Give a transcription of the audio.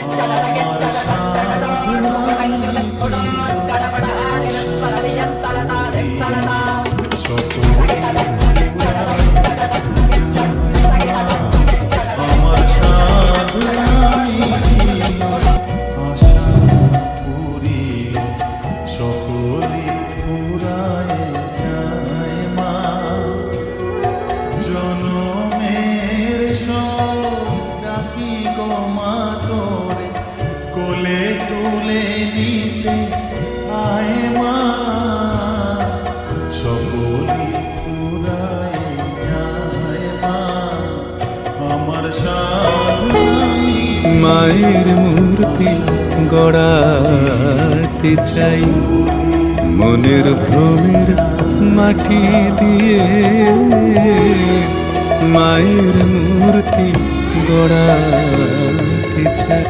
আমার সাধনাই সকলে আমার সাধনাই আশা পুরিল সকলে পুরায় যায় মা জনমের সব ডাকি গো মা তোরে কোলে তুলে নিতে আয় মা সকলে পুরায় যায় মা আমার সাধনাই মায়ের মূর্তি গড়াতে চাই মনের ভ্রমের মাটি দিয়ে মায়ের মূর্তি গড়াতে চাই।